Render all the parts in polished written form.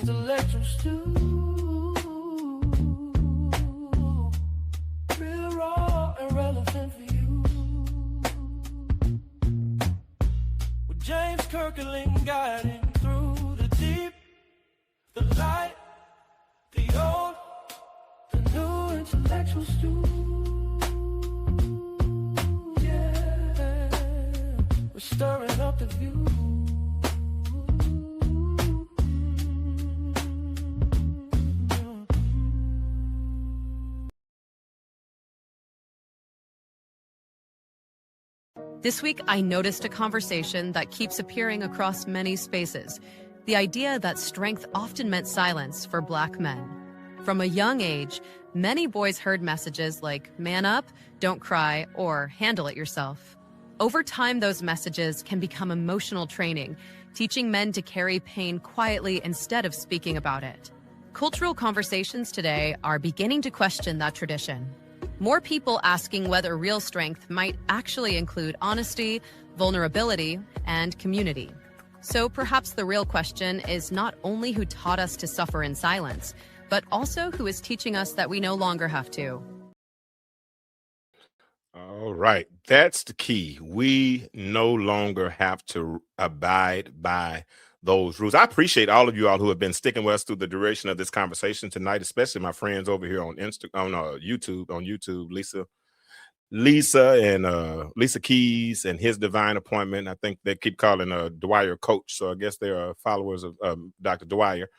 intellectual stew, real raw and relevant for you. With James Kirklin guiding through the deep, the light, the old, the new intellectual stew. Yeah, we're stirring up the view. This week, I noticed a conversation that keeps appearing across many spaces. The idea that strength often meant silence for Black men. From a young age, many boys heard messages like, man up, don't cry, or handle it yourself. Over time, those messages can become emotional training, teaching men to carry pain quietly instead of speaking about it. Cultural conversations today are beginning to question that tradition. More people asking whether real strength might actually include honesty, vulnerability, and community. So perhaps the real question is not only who taught us to suffer in silence, but also who is teaching us that we no longer have to. All right, that's the key. We no longer have to abide by those rules. I appreciate all of you all who have been sticking with us through the duration of this conversation tonight, especially my friends over here on YouTube, Lisa and Lisa Keys and his divine appointment. I think they keep calling Dwyer coach, so I guess they are followers of Dr. Dwyer.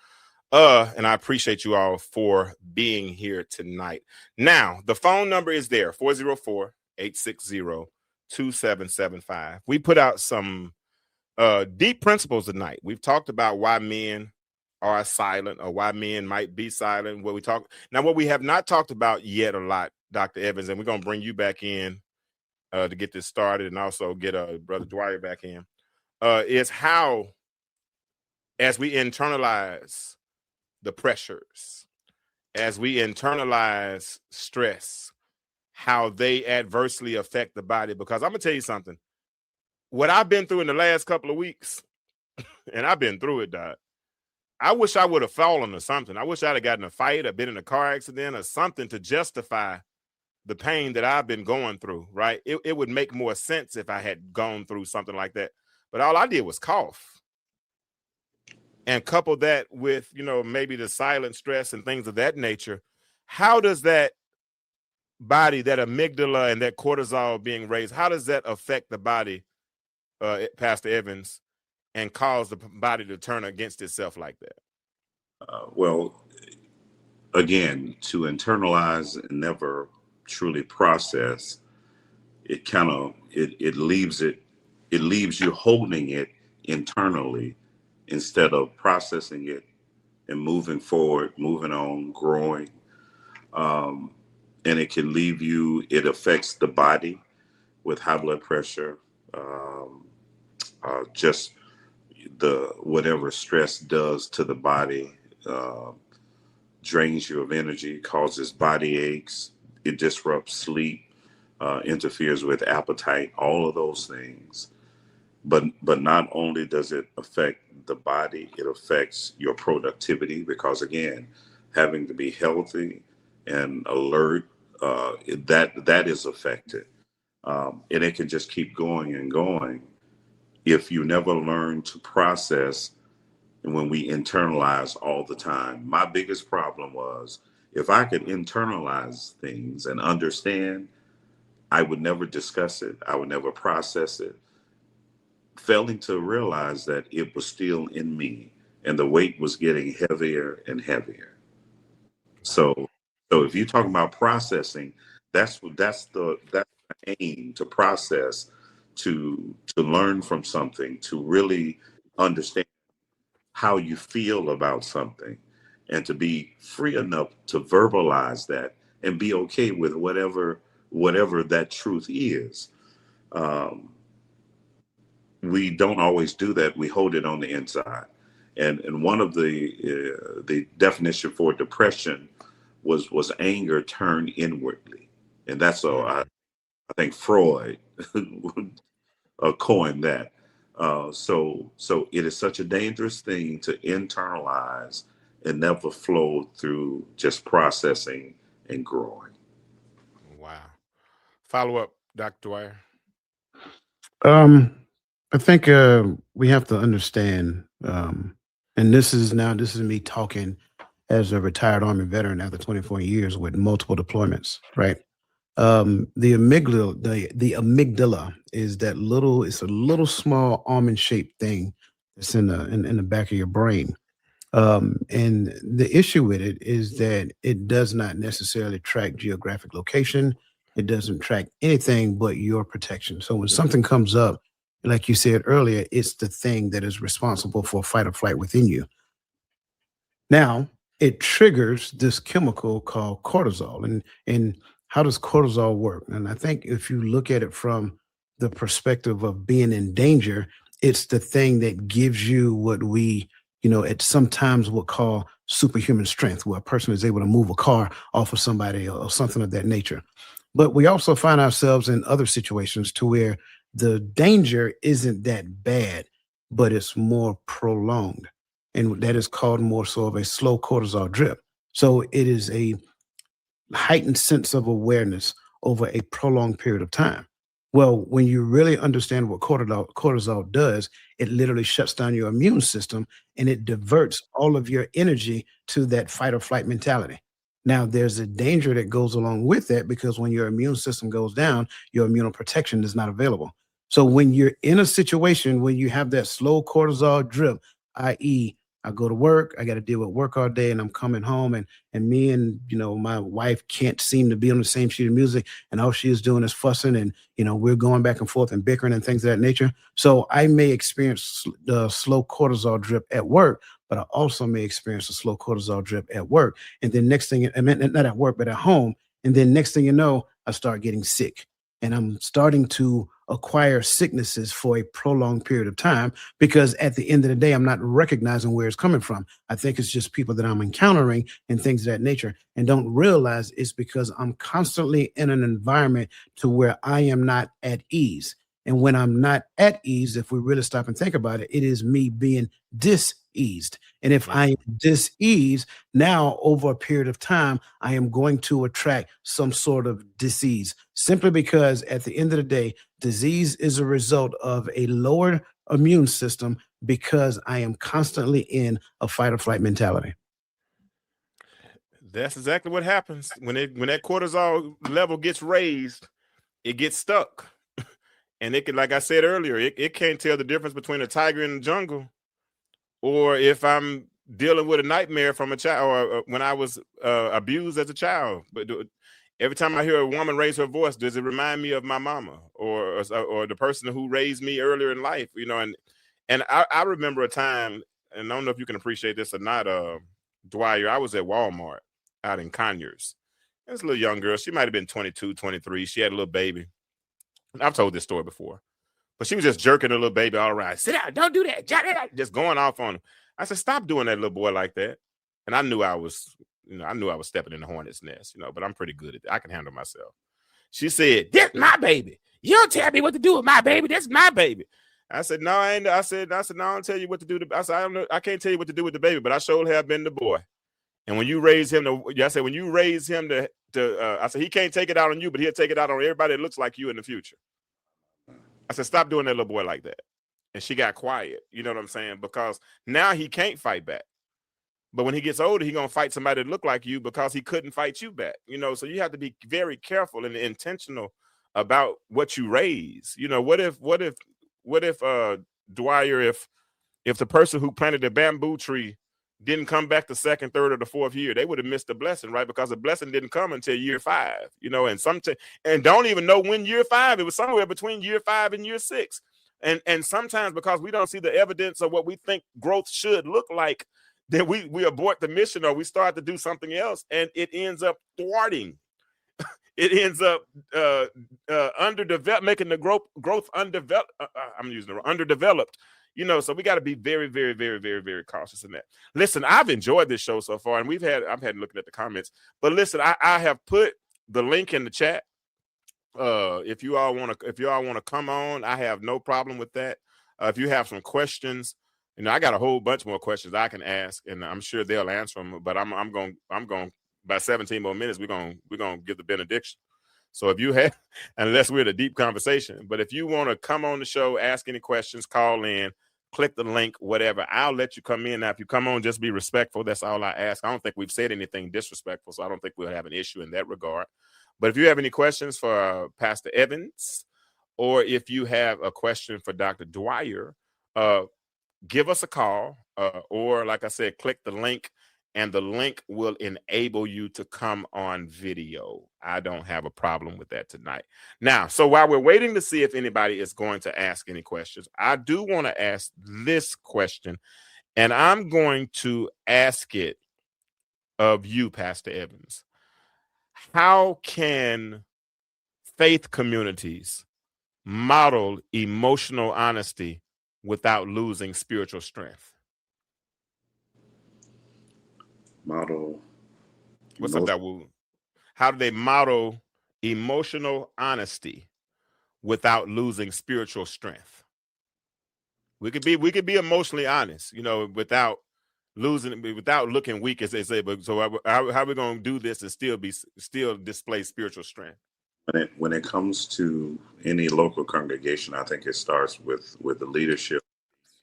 And I appreciate you all for being here tonight. Now, the phone number is there, 404-860-2775. We put out some deep principles tonight. We've talked about why men are silent or why men might be silent. What we have not talked about yet a lot, Dr. Evins, and we're going to bring you back in to get this started and also get Brother Dwyer back in, is how, as we internalize the pressures, as we internalize stress, how they adversely affect the body. Because I'm going to tell you something. What I've been through in the last couple of weeks, and I've been through it, Doc, I wish I would have fallen or something. I wish I'd have gotten in a fight or been in a car accident or something to justify the pain that I've been going through, right? It would make more sense if I had gone through something like that. But all I did was cough. And couple that with, maybe the silent stress and things of that nature. How does that body, that amygdala and that cortisol being raised, how does that affect the body, Pastor Evins, and cause the body to turn against itself like that? Well, again, to internalize and never truly process, it leaves you holding it internally instead of processing it and moving forward, moving on, growing. And it affects the body with high blood pressure, just whatever stress does to the body, drains you of energy, causes body aches, it disrupts sleep, interferes with appetite, all of those things. But not only does it affect the body, it affects your productivity, because again, having to be healthy and alert, that is affected. And it can just keep going and going if you never learn to process. And when we internalize all the time, my biggest problem was, if I could internalize things and understand, I would never discuss it. I would never process it, failing to realize that it was still in me and the weight was getting heavier and heavier. So if you're talking about processing, that's the aim, to process, to learn from something, to really understand how you feel about something, and to be free enough to verbalize that and be okay with whatever that truth is. We don't always do that. We hold it on the inside. And one of the definition for depression was anger turned inwardly. And that's I think Freud coined that. So it is such a dangerous thing to internalize and never flow through just processing and growing. Wow. Follow up, Dr. Dwyer. Um, I think we have to understand, and this is me talking as a retired Army veteran after 24 years with multiple deployments, right? The amygdala is that little, it's a little small almond shaped thing that's in the back of your brain. And the issue with it is that it does not necessarily track geographic location. It doesn't track anything but your protection. So when something comes up, like you said earlier, it's the thing that is responsible for fight or flight within you. Now, it triggers this chemical called cortisol. And how does cortisol work? And I think if you look at it from the perspective of being in danger, it's the thing that gives you what we, at sometimes would call superhuman strength, where a person is able to move a car off of somebody or something of that nature. But we also find ourselves in other situations to where the danger isn't that bad, but it's more prolonged. And that is called more so of a slow cortisol drip. So it is a heightened sense of awareness over a prolonged period of time. Well, when you really understand what cortisol does, it literally shuts down your immune system and it diverts all of your energy to that fight or flight mentality. Now, there's a danger that goes along with that because when your immune system goes down, your immunoprotection is not available. So when you're in a situation where you have that slow cortisol drip, i.e., I go to work, I got to deal with work all day, and I'm coming home, and me and my wife can't seem to be on the same sheet of music, and all she is doing is fussing, and we're going back and forth and bickering and things of that nature. So I may experience the slow cortisol drip at work, but I also may experience a slow cortisol drip at work, and then next thing, I mean, not at work, but at home, and then next thing you know, I start getting sick, and I'm starting to acquire sicknesses for a prolonged period of time because at the end of the day, I'm not recognizing where it's coming from. I think it's just people that I'm encountering and things of that nature and don't realize it's because I'm constantly in an environment to where I am not at ease. And when I'm not at ease, if we really stop and think about it, it is me being diseased. And if I am diseased, now over a period of time, I am going to attract some sort of disease simply because at the end of the day, disease is a result of a lowered immune system because I am constantly in a fight or flight mentality. That's exactly what happens when that cortisol level gets raised. It gets stuck. And it can, like I said earlier, it can't tell the difference between a tiger in the jungle or if I'm dealing with a nightmare from a child or when I was abused as a child. But every time I hear a woman raise her voice, does it remind me of my mama or the person who raised me earlier in life? And I remember a time, and I don't know if you can appreciate this or not, Dwyer, I was at Walmart out in Conyers. This little young girl, she might have been 22, 23. She had a little baby. I've told this story before, but she was just jerking her little baby all around. Sit down, don't do that. Just going off on him. I said, stop doing that little boy like that. And I knew I was stepping in the hornet's nest, but I'm pretty good at it. I can handle myself. She said, this my baby. You don't tell me what to do with my baby. That's my baby. I said, no, I ain't. I said, no, I don't tell you what to do. I said, I can't tell you what to do with the baby, but I sure have been the boy. And when you raise him I said, I said, he can't take it out on you, but he'll take it out on everybody that looks like you in the future. I said, stop doing that little boy like that. And she got quiet. You know what I'm saying? Because now he can't fight back. But when he gets older, he's going to fight somebody that look like you because he couldn't fight you back. So you have to be very careful and intentional about what you raise. What if Dwyer, if the person who planted the bamboo tree didn't come back the second, third, or the fourth year, they would have missed the blessing, right? Because the blessing didn't come until year 5, and don't even know when year 5. It was somewhere between year 5 and year 6. And sometimes because we don't see the evidence of what we think growth should look like, then we abort the mission or we start to do something else, and it ends up thwarting. It ends up underdeveloped, making the growth undeveloped. I'm using the underdeveloped. So we got to be very, very, very, very, very cautious in that. Listen, I've enjoyed this show so far, and I've had looking at the comments. But listen, I have put the link in the chat. If you all want to come on, I have no problem with that. If you have some questions, I got a whole bunch more questions I can ask, and I'm sure they'll answer them. But I'm going by 17 more minutes. We're gonna give the benediction. So if you have, unless we're in a deep conversation, but if you want to come on the show, ask any questions, call in, click the link, whatever, I'll let you come in. Now, if you come on, just be respectful. That's all I ask. I don't think we've said anything disrespectful, so I don't think we'll have an issue in that regard. But if you have any questions for Pastor Evins, or if you have a question for Dr. Dwyer, give us a call, or like I said, click the link, and the link will enable you to come on video. I don't have a problem with that tonight. Now, so while we're waiting to see if anybody is going to ask any questions, I do want to ask this question, and I'm going to ask it of you, Pastor Evins. How can faith communities model emotional honesty without losing spiritual strength? Model. What's up, Dawood? How do they model emotional honesty without losing spiritual strength? We could be emotionally honest, without looking weak, as they say. But so how are we going to do this and still display spiritual strength? When it comes to any local congregation, I think it starts with the leadership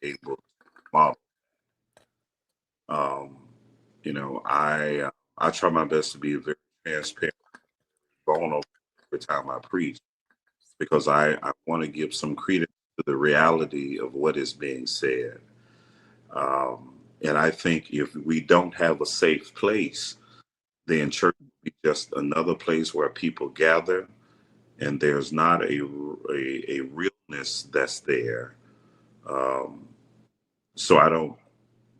able to model. I try my best to be very transparent, vulnerable every time I preach, because I want to give some credence to the reality of what is being said. And I think if we don't have a safe place, then church will be just another place where people gather, and there's not a realness that's there. So I don't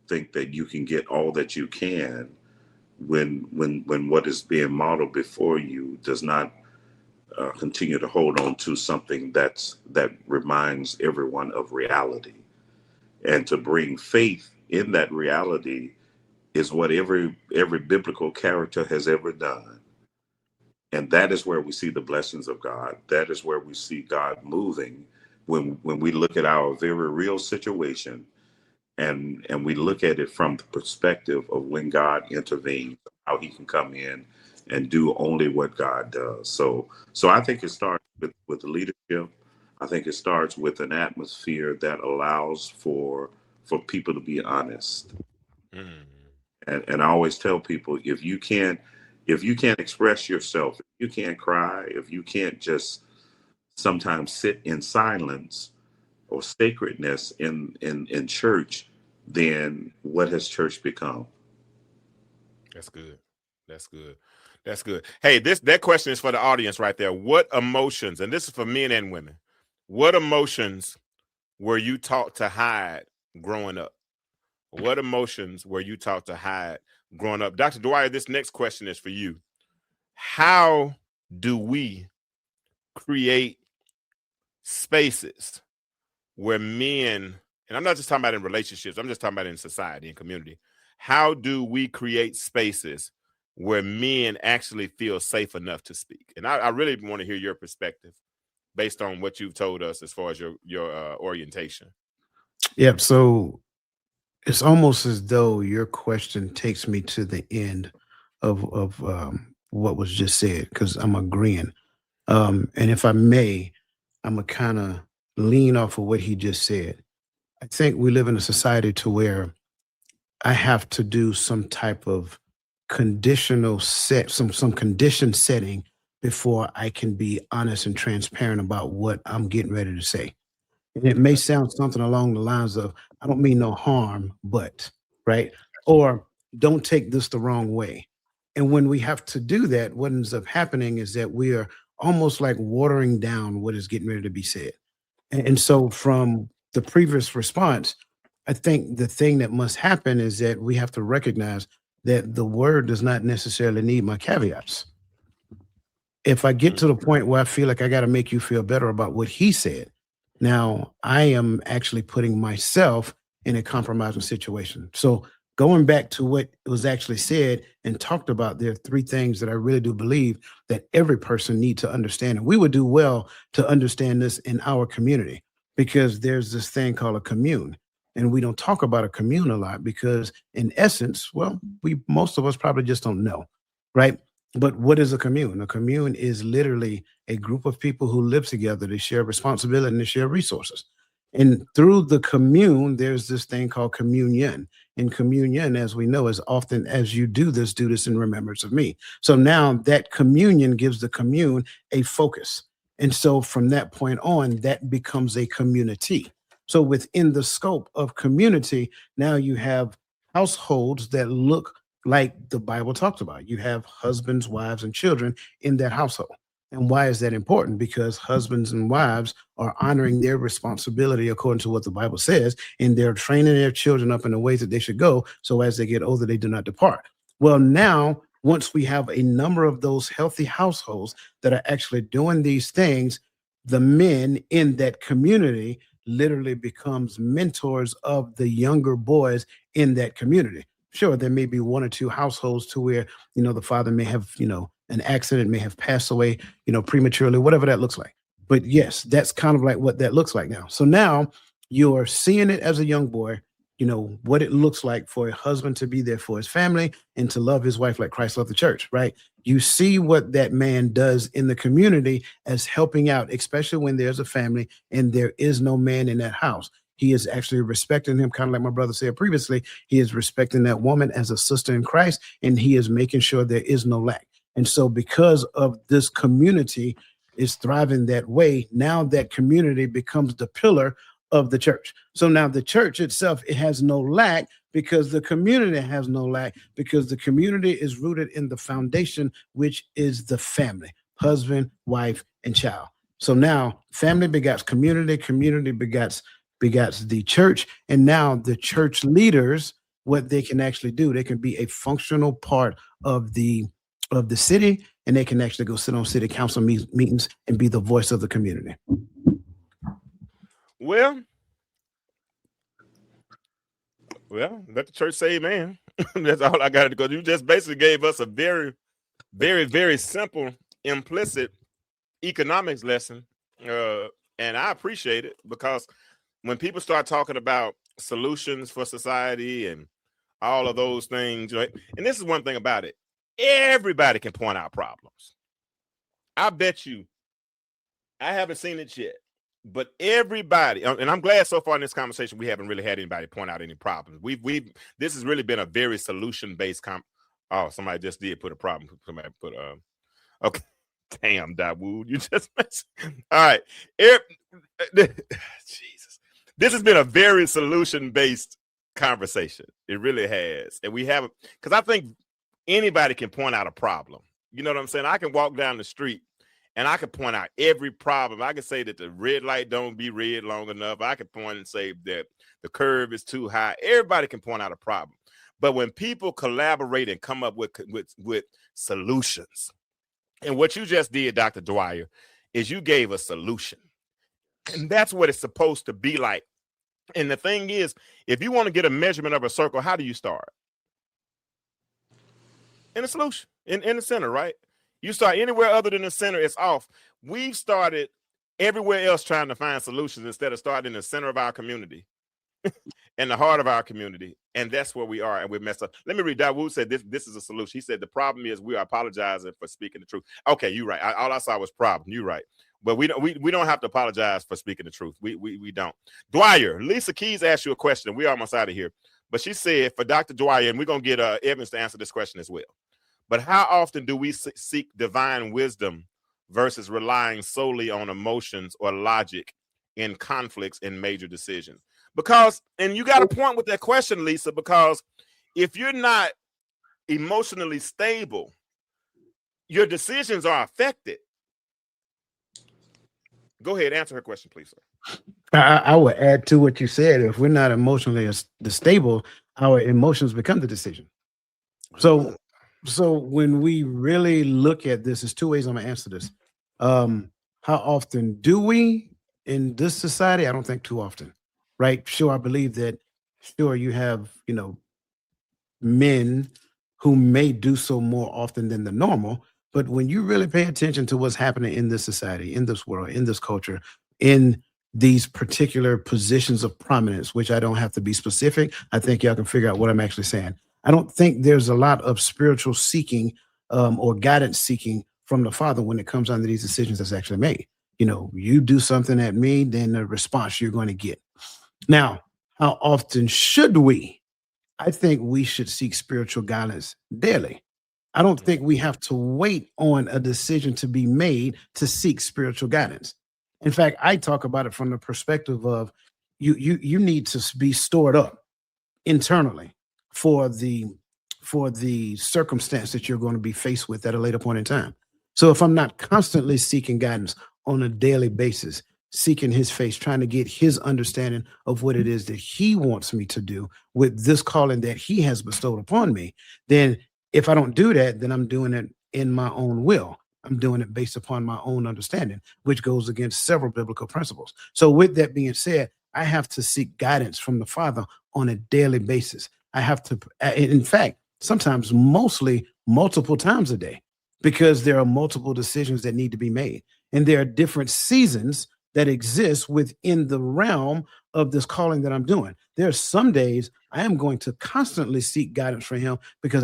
think that you can get all that you can when what is being modeled before you does not continue to hold on to something that reminds everyone of reality. And to bring faith in that reality is what every biblical character has ever done. And that is where we see the blessings of God. That is where we see God moving when we look at our very real situation, and we look at it from the perspective of when God intervenes, how he can come in and do only what God does. So I think it starts with leadership. I think it starts with an atmosphere that allows for people to be honest. And I always tell people, if you can't express yourself, if you can't cry, if you can't just sometimes sit in silence or sacredness in church, then what has church become? That's good. That's good. Hey, that question is for the audience right there. What emotions, and this is for men and women, what emotions were you taught to hide growing up? What emotions were you taught to hide growing up? Dr. Dwyer, this next question is for you. How do we create spaces where men, and I'm not just talking about in relationships, I'm just talking about in society and community. How do we create spaces where men actually feel safe enough to speak? And I really want to hear your perspective based on what you've told us as far as your orientation. Yep. So it's almost as though your question takes me to the end of what was just said, because I'm agreeing. And if I may, I'm going to kind of lean off of what he just said. I think we live in a society to where I have to do some type of conditional set, some condition setting before I can be honest and transparent about what I'm getting ready to say. And it may sound something along the lines of, I don't mean no harm, but, right? Or don't take this the wrong way. And when we have to do that, what ends up happening is that we are almost like watering down what is getting ready to be said. And so from the previous response, I think the thing that must happen is that we have to recognize that the word does not necessarily need my caveats. If I get to the point where I feel like I got to make you feel better about what he said, now I am actually putting myself in a compromising situation. So going back to what was actually said and talked about, there are three things that I really do believe that every person needs to understand. And we would do well to understand this in our community, because there's this thing called a commune. And we don't talk about a commune a lot because in essence, well, most of us probably just don't know, right? But what is a commune? A commune is literally a group of people who live together to share responsibility and to share resources. And through the commune, there's this thing called communion. And communion, as we know, is often as you do this in remembrance of me. So now that communion gives the commune a focus. And so from that point on, that becomes a community. So within the scope of community, now you have households that look like the Bible talks about. You have husbands, wives, and children in that household. And why is that important? Because husbands and wives are honoring their responsibility according to what the Bible says, and they're training their children up in the ways that they should go. So as they get older, they do not depart. Well, now, once we have a number of those healthy households that are actually doing these things, the men in that community literally becomes mentors of the younger boys in that community. Sure, there may be one or two households to where, the father may have, an accident, may have passed away, prematurely, whatever that looks like. But yes, that's kind of like what that looks like now. So now you're seeing it as a young boy, what it looks like for a husband to be there for his family and to love his wife like Christ loved the church, right? You see what that man does in the community as helping out, especially when there's a family and there is no man in that house. He is actually respecting him, kind of like my brother said previously. He is respecting that woman as a sister in Christ, and he is making sure there is no lack. And so because of this community is thriving that way, now that community becomes the pillar of the church. So now the church itself, it has no lack because the community has no lack because the community is rooted in the foundation, which is the family, husband, wife, and child. So now family begats community, community begats the church, and now the church leaders, what they can actually do, they can be a functional part of the city, and they can actually go sit on city council meetings and be the voice of the community. Well, let the church say amen. That's all I got to go. You just basically gave us a very, very, very simple, implicit economics lesson. And I appreciate it because when people start talking about solutions for society and all of those things, right? And this is one thing about it. Everybody can point out problems. I bet you, I haven't seen it yet, but everybody, and I'm glad so far in this conversation, we haven't really had anybody point out any problems. This has really been a very solution-based Oh, somebody just did put a problem. Somebody put, okay. Damn, Dawood, you just messed. All right. Jesus. This has been a very solution-based conversation. It really has. And we haven't, because I think anybody can point out a problem. You know what I'm saying? I can walk down the street and I can point out every problem. I can say that the red light don't be red long enough. I can point and say that the curve is too high. Everybody can point out a problem. But when people collaborate and come up with solutions, and what you just did, Dr. Dwyer, is you gave a solution. And that's what it's supposed to be like. And the thing is, if you want to get a measurement of a circle, how do you start? In a solution, in the center, right? You start anywhere other than the center, it's off. We've started everywhere else trying to find solutions instead of starting in the center of our community, in the heart of our community. And that's where we are, and we're messed up. Let me read. Dawood said this is a solution. He said the problem is we are apologizing for speaking the truth. Okay, you're right. All I saw was problem. You're right. But we don't have to apologize for speaking the truth. We don't. Dwyer, Lisa Keys asked you a question. We're almost out of here. But she said for Dr. Dwyer, and we're going to get Evins to answer this question as well. But how often do we seek divine wisdom versus relying solely on emotions or logic in conflicts and major decisions? Because, and you got a point with that question, Lisa, because if you're not emotionally stable, your decisions are affected. Go ahead, answer her question, please, sir. I would add to what you said. If we're not emotionally stable, our emotions become the decision. So when we really look at this, there's two ways I'm going to answer this. How often do we in this society? I don't think too often, right? Sure, I believe that, sure, you have, men who may do so more often than the normal. But when you really pay attention to what's happening in this society, in this world, in this culture, in these particular positions of prominence, which I don't have to be specific. I think y'all can figure out what I'm actually saying. I don't think there's a lot of spiritual seeking or guidance seeking from the Father when it comes down to these decisions that's actually made. You know, you do something at me, then the response you're going to get. Now, how often should we? I think we should seek spiritual guidance daily. I don't think we have to wait on a decision to be made to seek spiritual guidance. In fact, I talk about it from the perspective of you need to be stored up internally for the circumstance that you're going to be faced with at a later point in time. So if I'm not constantly seeking guidance on a daily basis, seeking his face, trying to get his understanding of what it is that he wants me to do with this calling that he has bestowed upon me, then if I don't do that, then I'm doing it in my own will. I'm doing it based upon my own understanding, which goes against several biblical principles. So with that being said, I have to seek guidance from the Father on a daily basis. I have to, in fact, sometimes mostly multiple times a day, because there are multiple decisions that need to be made. And there are different seasons that exist within the realm of this calling that I'm doing. There are some days I am going to constantly seek guidance from him, because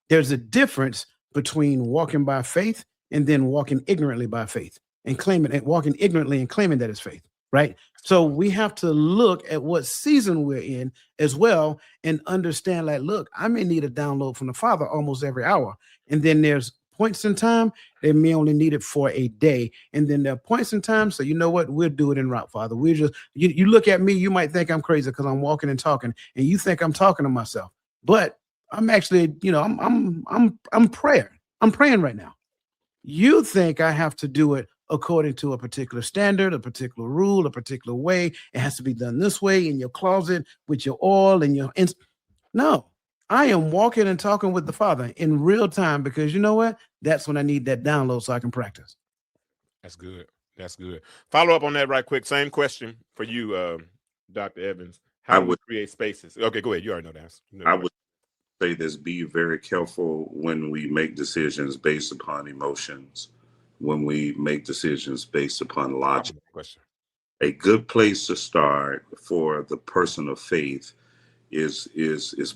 there's a difference between walking by faith and then walking ignorantly by faith and walking ignorantly and claiming that it's faith, right? So we have to look at what season we're in as well and understand, like, look, I may need a download from the Father almost every hour. And then there's points in time they may only need it for a day. And then there are points in time. So you know what? We'll do it in route, Father. We're just, you look at me, you might think I'm crazy because I'm walking and talking, and you think I'm talking to myself. But I'm actually, I'm praying right now. You think I have to do it according to a particular standard, a particular rule, a particular way. It has to be done this way in your closet with your oil and your no. I am walking and talking with the Father in real time, because you know what? That's when I need that download so I can practice. That's good. That's good. Follow up on that right quick. Same question for you, Dr. Evans. How do we create spaces? Okay, go ahead. You already know that. I would say this: be very careful when we make decisions based upon emotions, when we make decisions based upon logic. Question. A good place to start for the person of faith is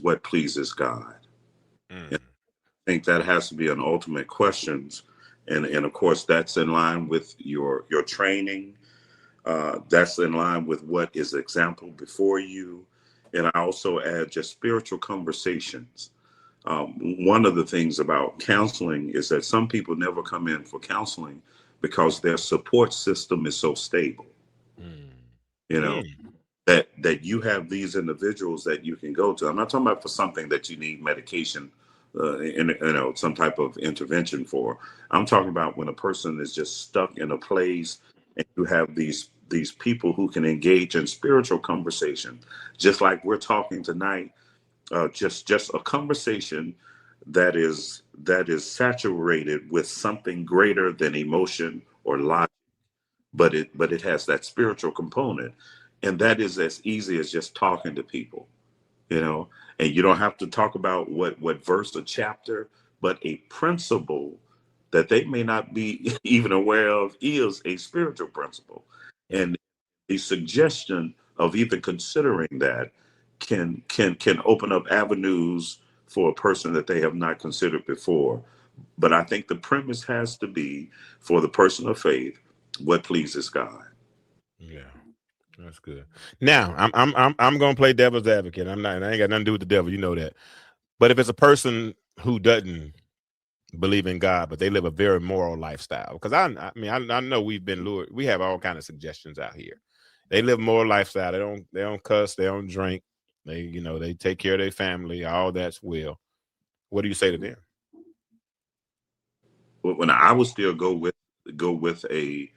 what pleases God. And I think that has to be an ultimate question. And of course, that's in line with your training. That's in line with what is example before you. And I also add just spiritual conversations. One of the things about counseling is that some people never come in for counseling because their support system is so stable. That you have these individuals that you can go to. I'm not talking about for something that you need medication, some type of intervention for. I'm talking about when a person is just stuck in a place, and you have these people who can engage in spiritual conversation, just like we're talking tonight. Just a conversation that is saturated with something greater than emotion or logic, but it has that spiritual component. And that is as easy as just talking to people, and you don't have to talk about what verse or chapter, but a principle that they may not be even aware of is a spiritual principle. And the suggestion of even considering that can open up avenues for a person that they have not considered before. But I think the premise has to be, for the person of faith, what pleases God. Yeah. That's good. Now, I'm gonna play devil's advocate. I ain't got nothing to do with the devil, you know that. But if it's a person who doesn't believe in God, but they live a very moral lifestyle, because I know we've been lured. We have all kind of suggestions out here. They live moral lifestyle. They don't cuss. They don't drink. They take care of their family. All that's well. What do you say to them? When I would still go with a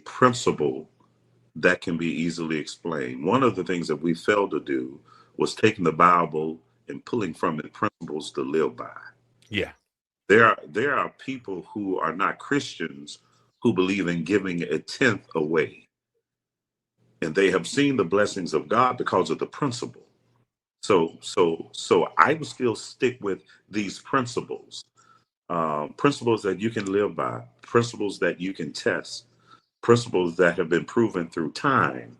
principle that can be easily explained. One of the things that we failed to do was taking the Bible and pulling from it principles to live by. Yeah. There are people who are not Christians who believe in giving a tenth away. And they have seen the blessings of God because of the principle. So I would still stick with these principles. Principles that you can live by, principles that you can test, principles that have been proven through time.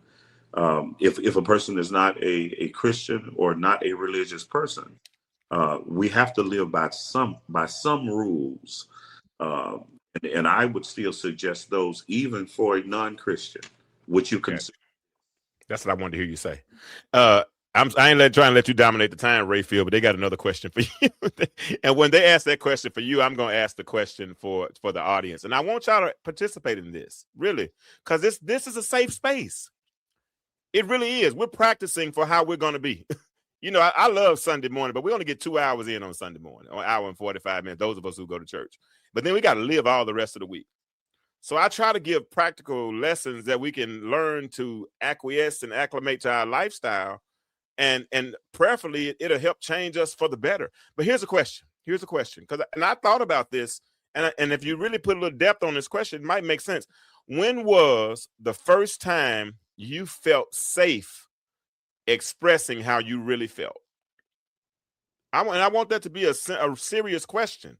If a person is not a Christian or not a religious person, we have to live by some rules. And I would still suggest those even for a non-Christian, which you Okay. consider. That's what I wanted to hear you say. I ain't trying to let you dominate the time, Rayfield, but they got another question for you. And when they ask that question for you, I'm going to ask the question for the audience. And I want y'all to participate in this, really, because this is a safe space. It really is. We're practicing for how we're going to be. You know, I love Sunday morning, but we only get 2 hours in on Sunday morning, or an hour and 45 minutes, those of us who go to church. But then we got to live all the rest of the week. So I try to give practical lessons that we can learn to acquiesce and acclimate to our lifestyle. And prayerfully, it'll help change us for the better. But here's a question. Because I thought about this, and if you really put a little depth on this question, it might make sense. When was the first time you felt safe expressing how you really felt? I want that to be a serious question.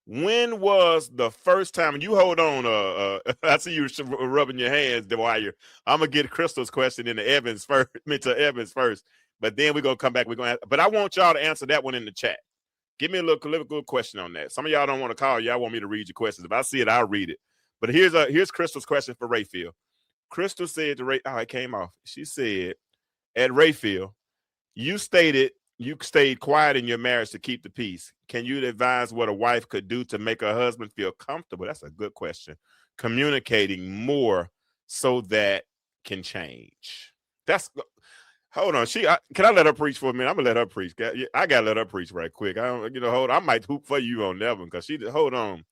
When was the first time? And you hold on. I see you rubbing your hands, Dwyer. I'm gonna get Crystal's question into Evins first. But then we're going to come back. But I want y'all to answer that one in the chat. Give me a little question on that. Some of y'all don't want to call. Y'all want me to read your questions. If I see it, I'll read it. But here's Crystal's question for Rayfield. Crystal said to Ray, it came off. She said, at Rayfield, you stated you stayed quiet in your marriage to keep the peace. Can you advise what a wife could do to make her husband feel comfortable? That's a good question. Communicating more so that can change. Hold on. Can I let her preach for a minute? I'm gonna let her preach. I gotta let her preach right quick. Hold on. I might hoop for you on that one because hold on.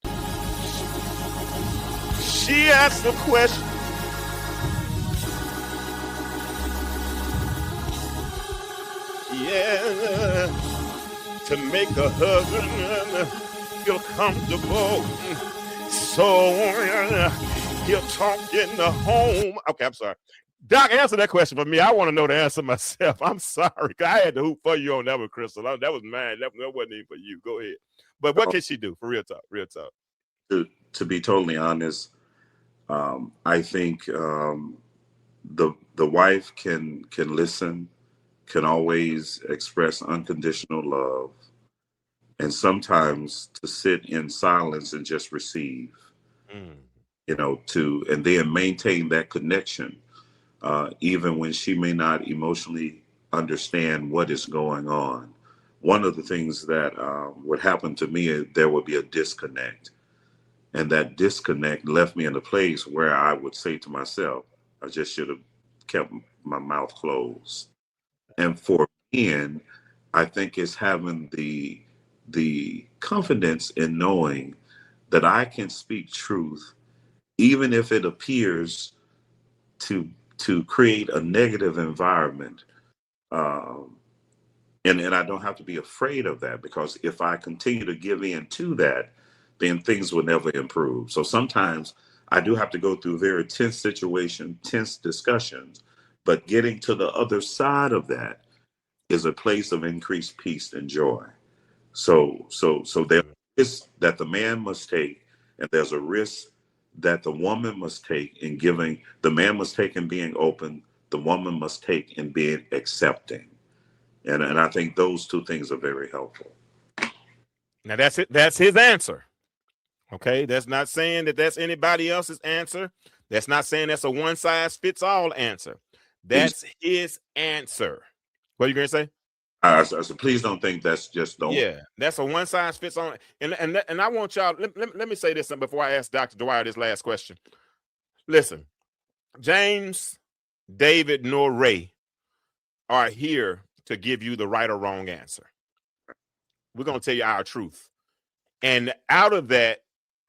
She asked the question. Yeah, to make a husband feel comfortable, so he'll talk in the home. Okay, I'm sorry. Doc, answer that question for me. I want to know the answer myself. I'm sorry. I had to hoop for you on that one, Crystal. That was mine. That wasn't even for you. Go ahead. But what can she do? For real talk. Real talk. To be totally honest, I think the wife can listen, can always express unconditional love, and sometimes to sit in silence and just receive. And then maintain that connection. Even when she may not emotionally understand what is going on. One of the things that would happen to me is there would be a disconnect. And that disconnect left me in a place where I would say to myself, I just should have kept my mouth closed. And for men, I think it's having the confidence in knowing that I can speak truth, even if it appears to create a negative environment. And I don't have to be afraid of that, because if I continue to give in to that, then things will never improve. So sometimes I do have to go through very tense situations, tense discussions, but getting to the other side of that is a place of increased peace and joy. So there is that the man must take, and there's a risk that the woman must take in giving. The man must take in being open. The woman must take in being accepting. And I think those two things are very helpful. Now that's it. That's his answer. Okay. That's not saying that that's anybody else's answer. That's not saying that's a one size fits all answer. That's his answer. What are you going to say? I said, please don't think that's just the Yeah, that's a one size fits all. And I want y'all, let me say this before I ask Dr. Dwyer this last question. Listen, James, David, nor Ray are here to give you the right or wrong answer. We're going to tell you our truth. And out of that,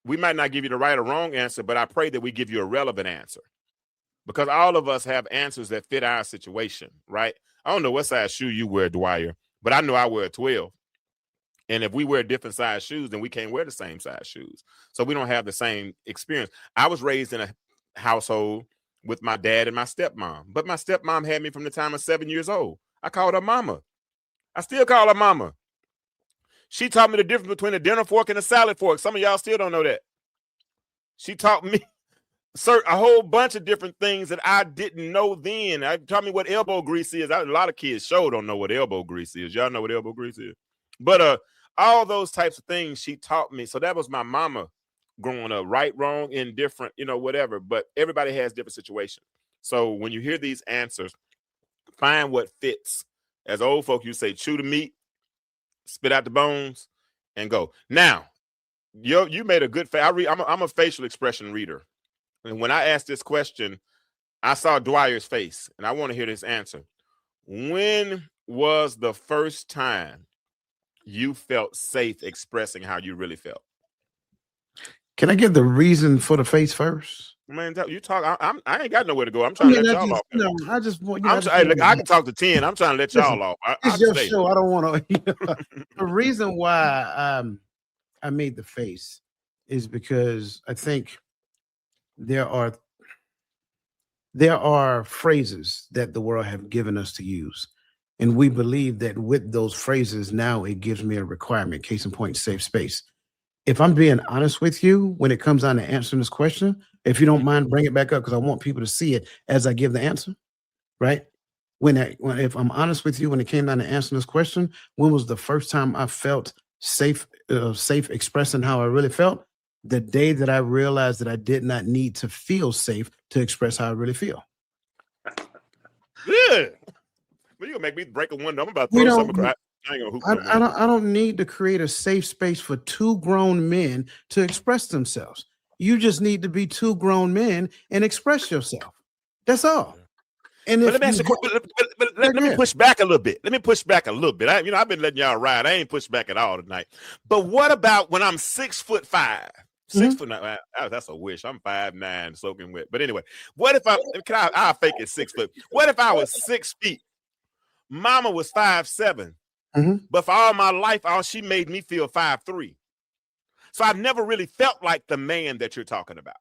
we might not give you the right or wrong answer, but I pray that we give you a relevant answer, because all of us have answers that fit our situation, right? I don't know what size shoe you wear, Dwyer, but I know I wear a 12. And if we wear different size shoes, then we can't wear the same size shoes. So we don't have the same experience. I was raised in a household with my dad and my stepmom, but my stepmom had me from the time I was 7 years old. I called her mama. I still call her mama. She taught me the difference between a dinner fork and a salad fork. Some of y'all still don't know that. She taught me a whole bunch of different things that I didn't know then. Tell me what elbow grease is. A lot of kids don't know what elbow grease is. Y'all know what elbow grease is? But all those types of things she taught me. So that was my mama growing up, right, wrong, indifferent, whatever. But everybody has different situations. So when you hear these answers, find what fits. As old folk, you say, chew the meat, spit out the bones, and go. Now, you made a good I'm a facial expression reader. And when I asked this question, I saw Dwyer's face, and I want to hear this answer. When was the first time you felt safe expressing how you really felt? Can I give the reason for the face first? Man, you talk. I ain't got nowhere to go. I'm trying to let y'all off. No, I just want. I can talk to 10. I'm trying to let y'all off. It's your show. I don't want to. The reason why I made the face is because I think there are phrases that the world have given us to use, and we believe that with those phrases now it gives me a requirement. Case in point, safe space. If I'm being honest with you, when it comes down to answering this question, if you don't mind, bring it back up because I want people to see it as I give the answer, right? If I'm honest with you, when it came down to answering this question, when was the first time I felt safe expressing how I really felt? The day that I realized that I did not need to feel safe to express how I really feel. Good. Well, you gonna make me break a window. I'm about to throw something. I don't need to create a safe space for two grown men to express themselves. You just need to be two grown men and express yourself. That's all. And let me push back a little bit. I've been letting y'all ride. I ain't pushed back at all tonight. But what about when I'm 6'5"? 6'9"? That's a wish. I'm 5'9", soaking wet. But anyway, what if I'll fake it 6 foot. What if I was 6 feet? Mama was 5'7". But for all my life, she made me feel 5'3". So I've never really felt like the man that you're talking about.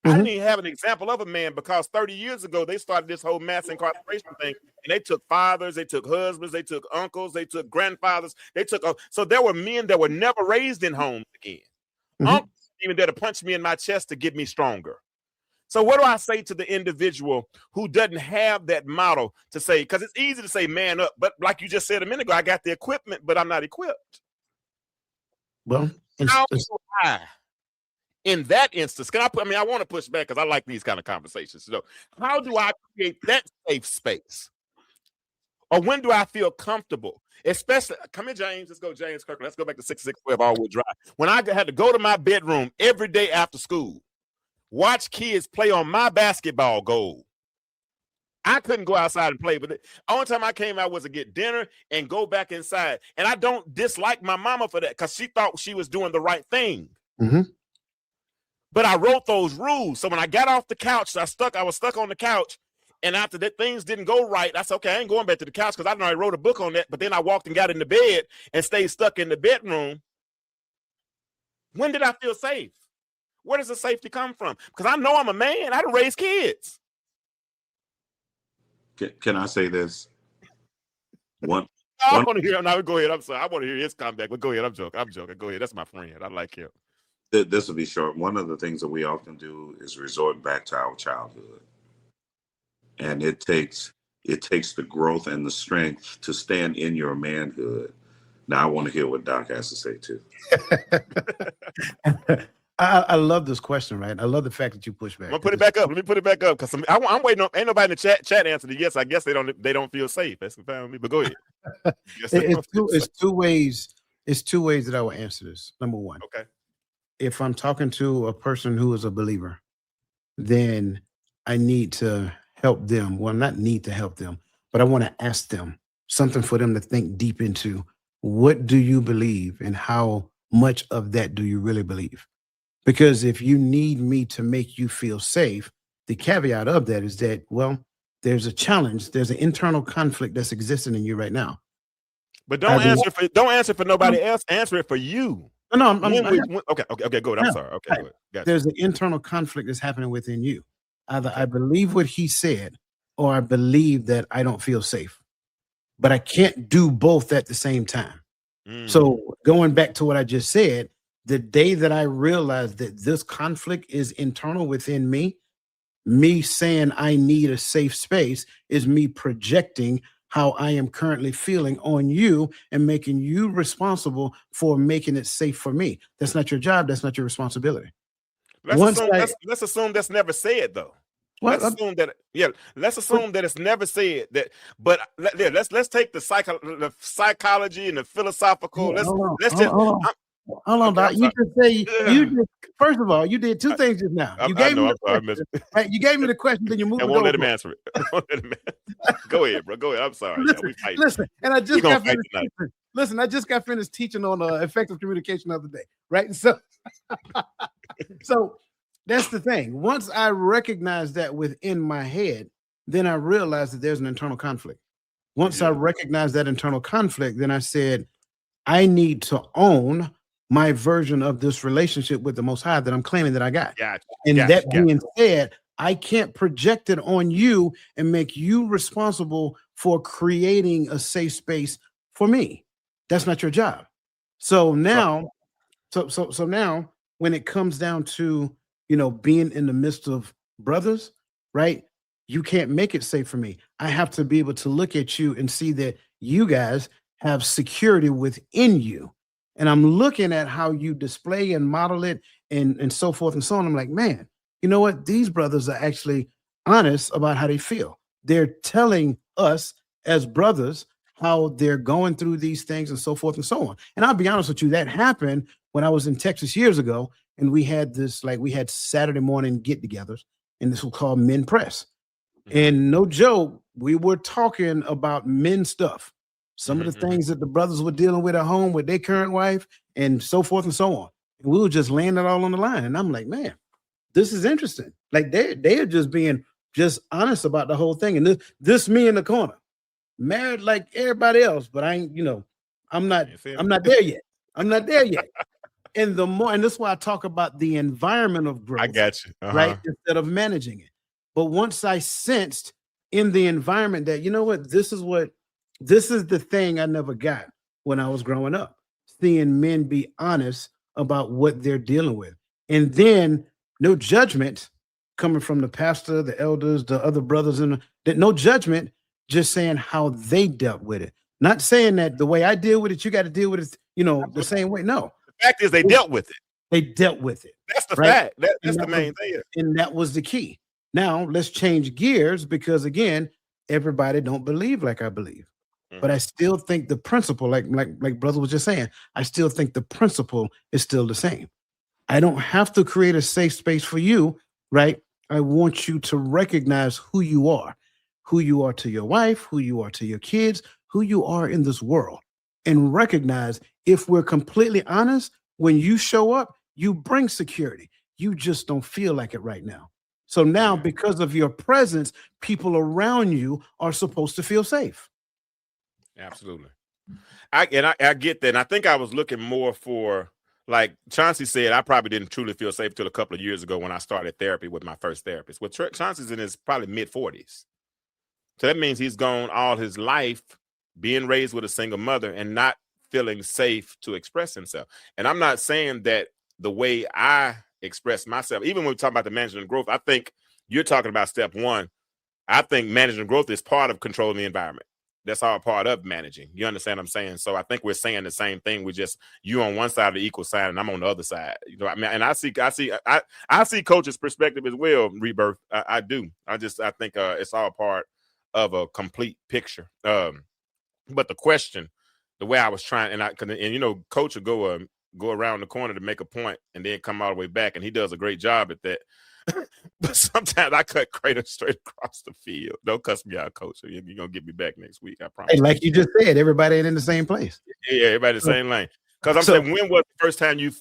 I didn't even have an example of a man because 30 years ago, they started this whole mass incarceration thing. And they took fathers, they took husbands, they took uncles, they took grandfathers. So there were men that were never raised in homes again. Uncles even there to punch me in my chest to get me stronger. So what do I say to the individual who doesn't have that model to say, because it's easy to say man up, but like you just said a minute ago, I got the equipment, but I'm not equipped. Well, how do I, in that instance, I want to push back because I like these kind of conversations. So how do I create that safe space? Or when do I feel comfortable? Especially, come here, James. Let's go, James Kirklin. Let's go back to 6612 Allwood Drive. When I had to go to my bedroom every day after school, watch kids play on my basketball goal. I couldn't go outside and play, but the only time I came out was to get dinner and go back inside. And I don't dislike my mama for that because she thought she was doing the right thing. But I wrote those rules. So when I got off the couch, I was stuck on the couch. And after that, things didn't go right. I said, okay, I ain't going back to the couch because I know I wrote a book on that. But then I walked and got in the bed and stayed stuck in the bedroom. When did I feel safe? Where does the safety come from? Because I know I'm a man. I don't raise kids. Can I say this? I want to hear him. Now go ahead. I'm sorry. I want to hear his comeback. But go ahead. I'm joking. Go ahead. That's my friend. I like him. This will be short. One of the things that we often do is resort back to our childhood. And it takes the growth and the strength to stand in your manhood. Now I want to hear what Doc has to say too. I love this question, right? I love the fact that you push back. I'm gonna put it back up. Let me put it back up because I'm waiting on. Ain't nobody in the chat answered it. Yes, I guess they don't feel safe. That's fine with me. But go ahead. It's two ways. It's two ways that I will answer this. Number one, okay. If I'm talking to a person who is a believer, then I need to help them. Well, not need to help them, but I want to ask them something for them to think deep into. What do you believe and how much of that do you really believe? Because if you need me to make you feel safe, the caveat of that is that, well, there's a challenge. There's an internal conflict that's existing in you right now. But don't answer for nobody else. Answer it for you. No, okay, go ahead. I'm sorry. Okay, go ahead. Gotcha. There's an internal conflict that's happening within you. Either I believe what he said, or I believe that I don't feel safe. But I can't do both at the same time. So going back to what I just said, the day that I realized that this conflict is internal within me, Me saying I need a safe space is me projecting how I am currently feeling on you and making you responsible for making it safe for me. That's not your job. That's not your responsibility. Let's assume that's never said though. Well, let's assume that let's assume that it's never said that. But let's take the psychology and the philosophical. Hold on, Doc. You just say first of all, you did two things just now. You gave me the question, right? You gave me the question, then you moved. I won't let him answer it. Go ahead, bro. Go ahead. I'm sorry. Listen, and I just got finished teaching. Listen, I just got finished teaching on effective communication the other day, right? And so that's the thing. Once I recognize that within my head, then I realized that there's an internal conflict. Once I recognized that internal conflict, then I said, I need to own my version of this relationship with the Most High that I'm claiming that I got. Being said, I can't project it on you and make you responsible for creating a safe space for me. That's not your job. So now, so now when it comes down to, being in the midst of brothers, right? You can't make it safe for me. I have to be able to look at you and see that you guys have security within you. And I'm looking at how you display and model it and so forth and so on. I'm like, man, you know what? These brothers are actually honest about how they feel. They're telling us as brothers how they're going through these things and so forth and so on. And I'll be honest with you, that happened when I was in Texas years ago. And we had we had Saturday morning get-togethers, and this was called Men Press. And no joke, we were talking about men stuff. Some of the things that the brothers were dealing with at home with their current wife and so forth and so on. And we were just laying it all on the line. And I'm like, man, this is interesting. Like they are just being just honest about the whole thing. And this me in the corner, married like everybody else, but I ain't, I'm not there yet. I'm not there yet. And and this is why I talk about the environment of growth. I got you. Right? Instead of managing it. But once I sensed in the environment that, this is the thing I never got when I was growing up, seeing men be honest about what they're dealing with. And then no judgment coming from the pastor, the elders, the other brothers, no judgment, just saying how they dealt with it. Not saying that the way I deal with it, you got to deal with it, the same way. No. The fact is they dealt with it. They dealt with it. That's the fact. That's the main thing. And that was the key. Now let's change gears because again, everybody don't believe like I believe. But I still think the principle, like brother was just saying, I still think the principle is still the same. I don't have to create a safe space for you, right? I want you to recognize who you are to your wife, who you are to your kids, who you are in this world, and recognize if we're completely honest, when you show up, you bring security. You just don't feel like it right now. So now, because of your presence, people around you are supposed to feel safe. Absolutely. I get that. And I think I was looking more for, like Chauncey said, I probably didn't truly feel safe till a couple of years ago when I started therapy with my first therapist. Well, Chauncey's in his probably mid-40s. So that means he's gone all his life being raised with a single mother and not feeling safe to express himself. And I'm not saying that the way I express myself, even when we talk about the management growth, I think you're talking about step one. I think management growth is part of controlling the environment. That's all part of managing. You understand what I'm saying? So I think we're saying the same thing. We just, you on one side of the equal sign and I'm on the other side. I mean, and I see coach's perspective as well, Rebirth. I do. I think it's all part of a complete picture. But the question, the way I was trying, and coach will go around the corner to make a point and then come all the way back, and he does a great job at that. But sometimes I cut Crater straight across the field. Don't cuss me out, coach. You're gonna get me back next week, I promise. Hey, like you just said, everybody ain't in the same place. Yeah, everybody in the same lane. Because I'm saying, when was the first time you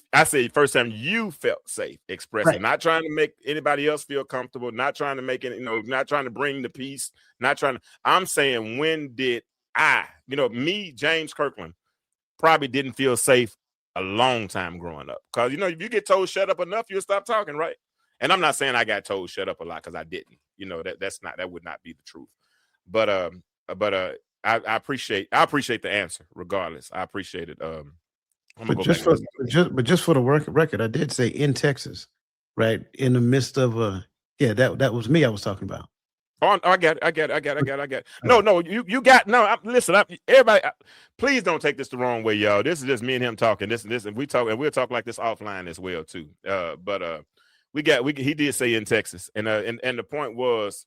felt safe expressing, not trying to make anybody else feel comfortable, not trying to make it, not trying to bring the peace, I'm saying, when did me, James Kirklin, probably didn't feel safe a long time growing up. Because, if you get told shut up enough, you'll stop talking, right? And I'm not saying I got told shut up a lot, because I didn't. That would not be the truth. But I appreciate the answer regardless. I appreciate it. But just for the record, I did say in Texas, right, in the midst of a Yeah, that was me I was talking about. Oh, I got it. No, you got no. Listen, everybody, please don't take this the wrong way, y'all. This is just me and him talking. This, and we'll talk like this offline as well too. But he did say in Texas, and the point was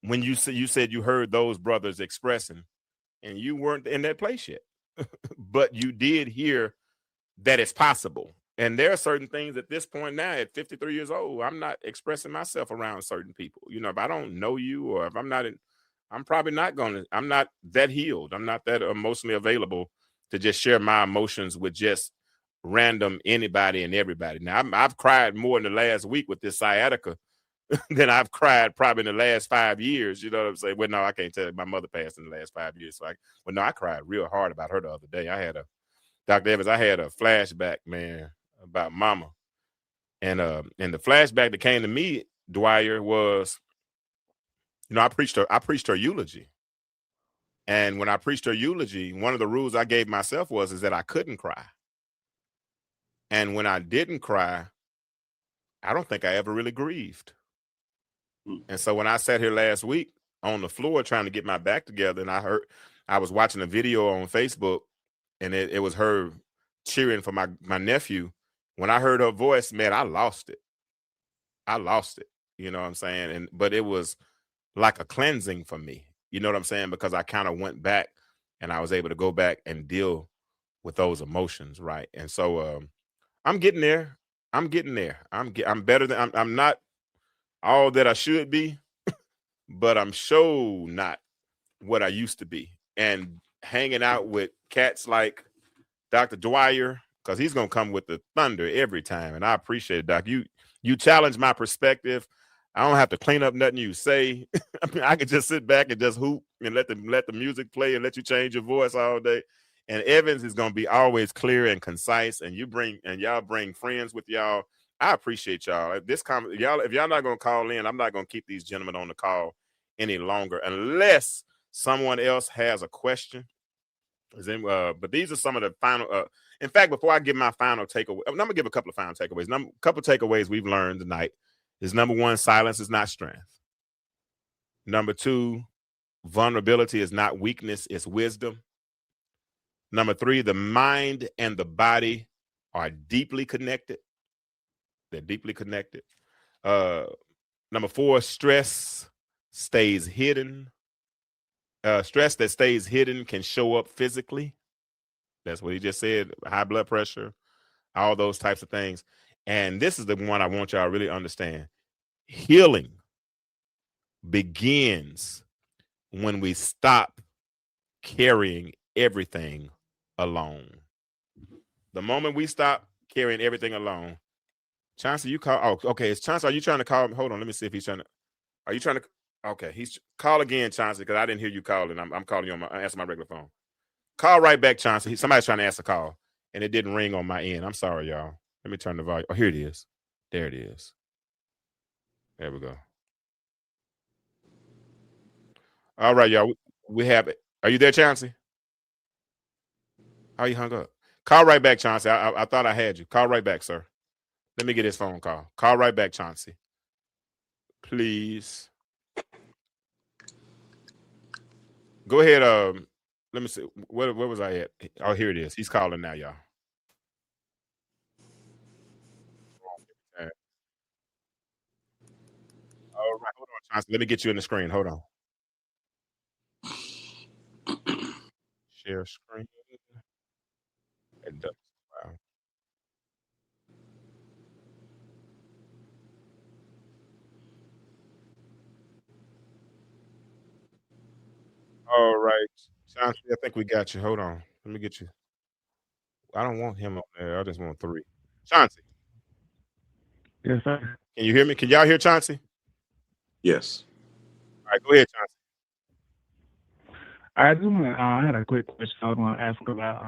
when you said you heard those brothers expressing, and you weren't in that place yet, but you did hear that it's possible. And there are certain things at this point now, at 53 years old, I'm not expressing myself around certain people. You know, if I don't know you, or if I'm probably not I'm not that healed. I'm not that emotionally available to just share my emotions with just random anybody and everybody. Now, I've cried more in the last week with this sciatica than I've cried probably in the last 5 years. You know what I'm saying? Well, no, I can't tell you. My mother passed in the last 5 years. So I cried real hard about her the other day. Dr. Evans, I had a flashback, man, about mama. And the flashback that came to me, Dwyer, was, I preached her eulogy. And when I preached her eulogy, one of the rules I gave myself is that I couldn't cry. And when I didn't cry, I don't think I ever really grieved. And so when I sat here last week on the floor trying to get my back together, and I was watching a video on Facebook, and it was her cheering for my nephew. When I heard her voice, man, I lost it. You know what I'm saying? But it was like a cleansing for me. You know what I'm saying? Because I kind of went back, and I was able to go back and deal with those emotions, right? And so I'm getting there. I'm better than I'm not all that I should be, but I'm sure not what I used to be. And hanging out with cats like Dr. Dwyer, because he's gonna come with the thunder every time, and I appreciate it, Doc. You challenge my perspective. I don't have to clean up nothing you say. I mean, I could just sit back and just hoop and let the music play and let you change your voice all day. And Evins is gonna be always clear and concise, and y'all bring friends with y'all. I appreciate y'all. If y'all not gonna call in, I'm not gonna keep these gentlemen on the call any longer unless someone else has a question. But these are some of the final. In fact, before I give my final takeaway, I'm gonna give a couple of final takeaways. A couple of takeaways we've learned tonight is: number one, silence is not strength. Number two, vulnerability is not weakness; it's wisdom. Number three, the mind and the body are deeply connected. They're deeply connected. Number four, stress stays hidden. Stress that stays hidden can show up physically. That's what he just said. High blood pressure, all those types of things. And this is the one I want y'all to really understand. Healing begins when we stop carrying everything alone. The moment we stop carrying everything alone, Chauncey, you call. Oh, okay. It's Chauncey. Are you trying to call? Hold on. Let me see if he's trying to. Are you trying to? Okay. He's call again, Chauncey, because I didn't hear you calling. I'm calling you on I answer my regular phone. Call right back, Chauncey. Somebody's trying to answer the call, and it didn't ring on my end. I'm sorry, y'all. Let me turn the volume. Oh, here it is. There it is. There we go. All right, y'all. We have it. Are you there, Chauncey? How you hung up? Call right back, Chauncey. I thought I had you. Call right back, sir. Let me get his phone call. Call right back, Chauncey. Please. Go ahead. Let me see. Where was I at? Oh, here it is. He's calling now, y'all. All right, hold on, Chauncey. Let me get you in the screen. Hold on. Share screen. Wow. All right, Chauncey, I think we got you. Hold on. Let me get you. I don't want him up there. I just want 3. Chauncey, Yes, sir. can you hear me? Can y'all hear Chauncey? Yes. All right, go ahead, Chauncey. I just want to. I had a quick question I was going to ask about.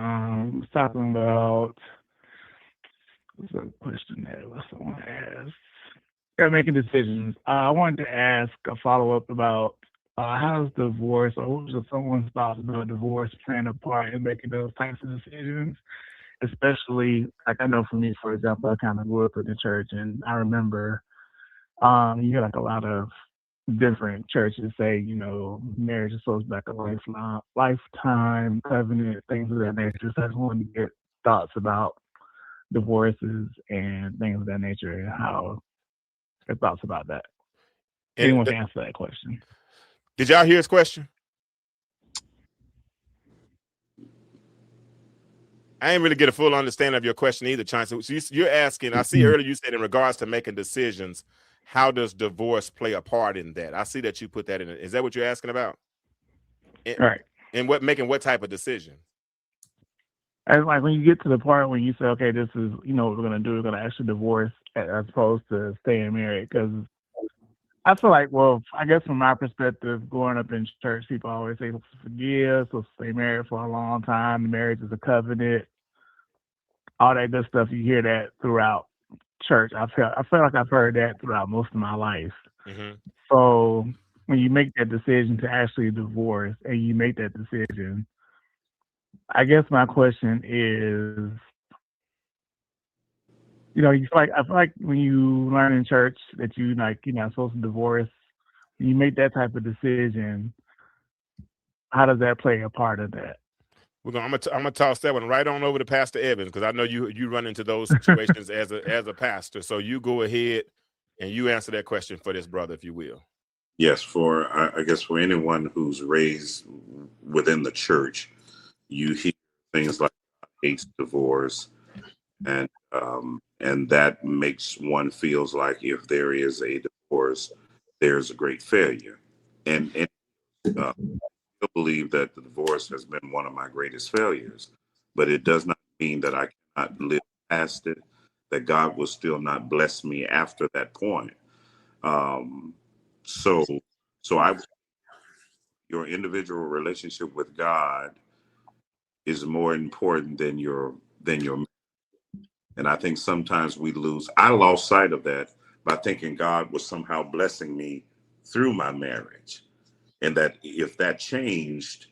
Was talking about what's the question that someone asked? Yeah, making decisions. I wanted to ask a follow up about how does divorce, or what was someone's thoughts about divorce playing a part in making those types of decisions? Especially, like I know for me, for example, I kind of grew up in the church, and I remember You hear like a lot of different churches say, marriage is supposed to be like a lifetime covenant, things of that nature. So I just wanted to get thoughts about divorces and things of that nature and how your thoughts about that. And Anyone can answer that question. did y'all hear his question? I ain't really get a full understanding of your question either, Chauncey. So you're asking, I see earlier you said in regards to making decisions, how does divorce play a part in that? I see that you put that in it. Is that what you're asking about? Right. And making what type of decision? And like when you get to the part when you say, okay, this is, what we're going to do, we're going to actually divorce as opposed to staying married. Because I feel like, well, I guess from my perspective, growing up in church, people always say, forgive, so stay married for a long time. Marriage is a covenant, all that good stuff. You hear that throughout church. I feel like I've heard that throughout most of my life. Mm-hmm. So when you make that decision to actually divorce and you make that decision, I guess my question is, I feel like when you learn in church that you're not supposed to divorce, when you make that type of decision, how does that play a part of that? I'm gonna toss that one right on over to Pastor Evans, because I know you run into those situations as a pastor. So you go ahead and you answer that question for this brother, if you will. Yes, I guess for anyone who's raised within the church, you hear things like hates divorce, and that makes one feels like if there is a divorce, there's a great failure, and I believe that the divorce has been one of my greatest failures, but it does not mean that I cannot live past it, that God will still not bless me after that point. So your individual relationship with God is more important than your and I think sometimes I lost sight of that by thinking God was somehow blessing me through my marriage, and that if that changed,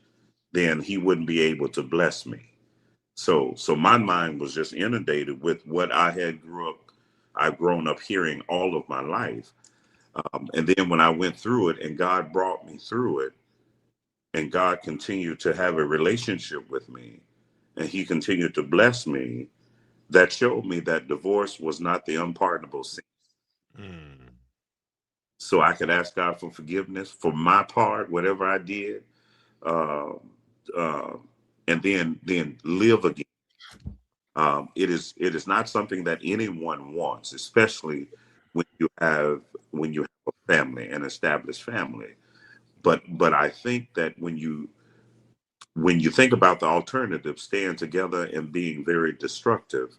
then he wouldn't be able to bless me. So my mind was just inundated with what I've grown up hearing all of my life. And then when I went through it and God brought me through it, and God continued to have a relationship with me, and he continued to bless me, that showed me that divorce was not the unpardonable sin. So I could ask God for forgiveness for my part, whatever I did, and then live again. It is not something that anyone wants, especially when you have a family, an established family. But I think that when you think about the alternative, staying together and being very destructive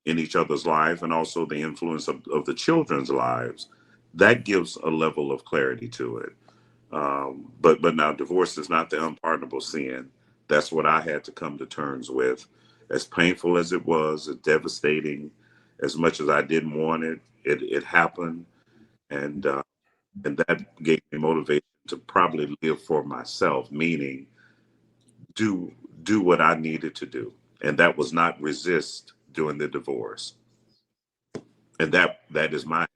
in each other's life, and also the influence of the children's lives, that gives a level of clarity to it. But now divorce is not the unpardonable sin. That's what I had to come to terms with. As painful as it was, as devastating, as much as I didn't want it, it happened, and that gave me motivation to probably live for myself, meaning do what I needed to do, and that was not resist during the divorce. And that is my.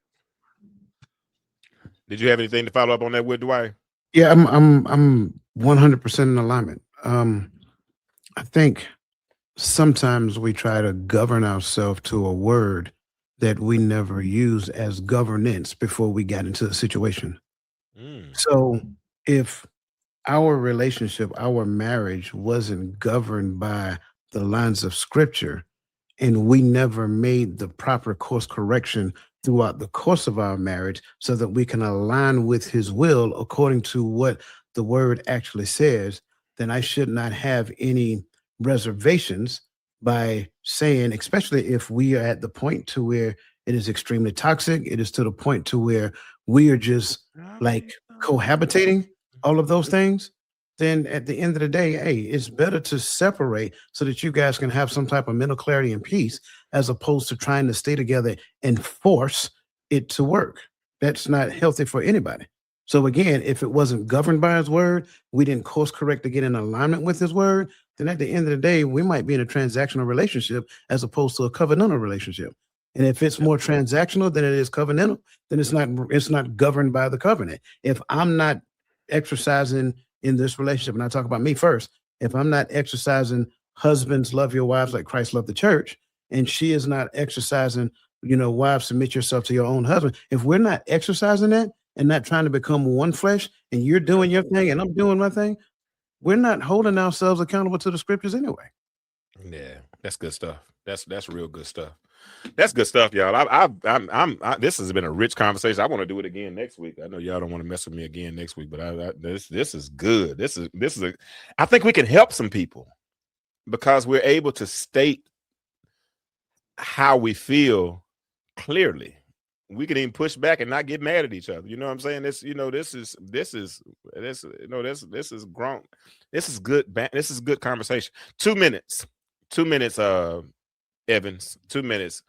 Did you have anything to follow up on that with, Dwyer? Yeah, I'm 100% in alignment. I think sometimes we try to govern ourselves to a word that we never use as governance before we got into the situation. So if our relationship, our marriage wasn't governed by the lines of scripture, and we never made the proper course correction throughout the course of our marriage so that we can align with his will according to what the word actually says, then I should not have any reservations by saying, especially if we are at the point to where it is extremely toxic, it is to the point to where we are just like cohabitating, all of those things, then at the end of the day, hey, it's better to separate so that you guys can have some type of mental clarity and peace, as opposed to trying to stay together and force it to work. That's not healthy for anybody. So again, if it wasn't governed by his word, we didn't course correct to get in alignment with his word, then at the end of the day, we might be in a transactional relationship as opposed to a covenantal relationship. And if it's more transactional than it is covenantal, then it's not governed by the covenant. If I'm not exercising in this relationship, and I talk about me first, if I'm not exercising husbands love your wives like Christ loved the church, and she is not exercising, wives submit yourself to your own husband. If we're not exercising that and not trying to become one flesh, and you're doing your thing and I'm doing my thing, we're not holding ourselves accountable to the scriptures anyway. Yeah, that's good stuff. That's real good stuff. That's good stuff, y'all. This has been a rich conversation. I want to do it again next week. I know y'all don't want to mess with me again next week, but this is good. I think we can help some people because we're able to state how we feel clearly. We can even push back and not get mad at each other. You know what I'm saying? This is grown. This is good. This is good conversation. 2 minutes. 2 minutes, Evins. 2 minutes.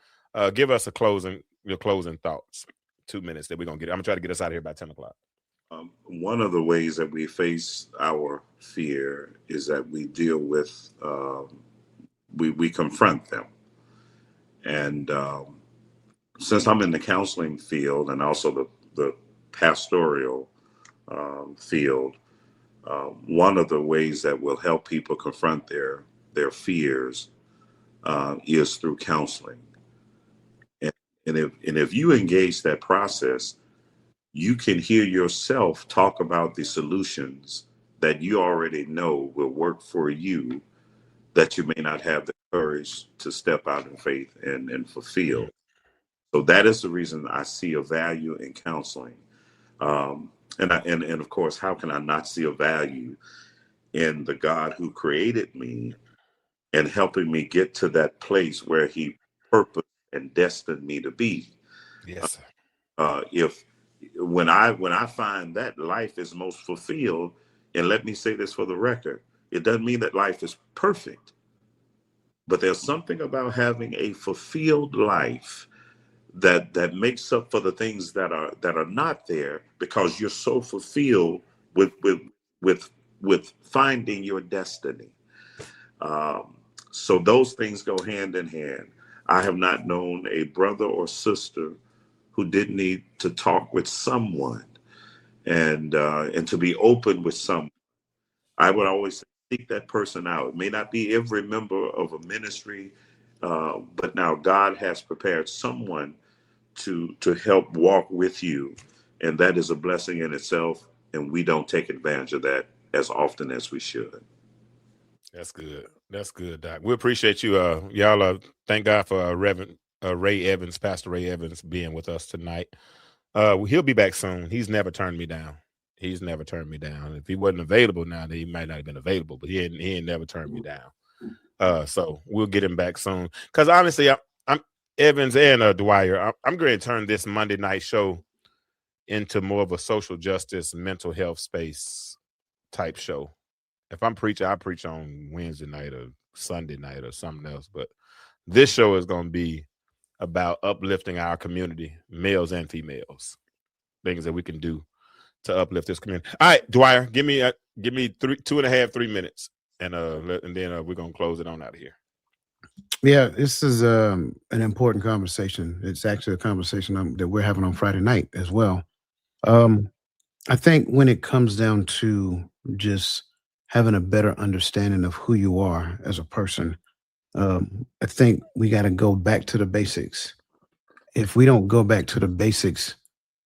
Give us your closing thoughts. 2 minutes that we're gonna get. I'm gonna try to get us out of here by 10 o'clock. One of the ways that we face our fear is that we deal with, we confront them. And since I'm in the counseling field and also the pastoral field, one of the ways that will help people confront their fears is through counseling. And if you engage that process, you can hear yourself talk about the solutions that you already know will work for you, that you may not have the courage to step out in faith and fulfill. So that is the reason I see a value in counseling. And of course, how can I not see a value in the God who created me and helping me get to that place where he purposed and destined me to be? Yes. When I find that life is most fulfilled, and let me say this for the record, it doesn't mean that life is perfect, but there's something about having a fulfilled life that makes up for the things that are not there, because you're so fulfilled with finding your destiny. So those things go hand in hand. I have not known a brother or sister who didn't need to talk with someone and to be open with someone. I would always say, seek that person out. It may not be every member of a ministry, but now God has prepared someone to help walk with you, and that is a blessing in itself, and we don't take advantage of that as often as we should. That's good. That's good, Doc. We appreciate you. Y'all. Thank God for Reverend Ray Evins, Pastor Ray Evins, being with us tonight. He'll be back soon. He's never turned me down. He's never turned me down. If he wasn't available now, then he might not have been available, but he ain't never turned me down. So we'll get him back soon. Because honestly, I'm Evins and Dwyer. I'm going to turn this Monday night show into more of a social justice, mental health space type show. If I'm preaching, I preach on Wednesday night or Sunday night or something else. But this show is going to be about uplifting our community, males and females, things that we can do to uplift this community. All right, Dwyer, give me 2.5, 3 minutes, and then we're going to close it on out of here. Yeah, this is an important conversation. It's actually a conversation that we're having on Friday night as well. I think when it comes down to just having a better understanding of who you are as a person, I think we got to go back to the basics. If we don't go back to the basics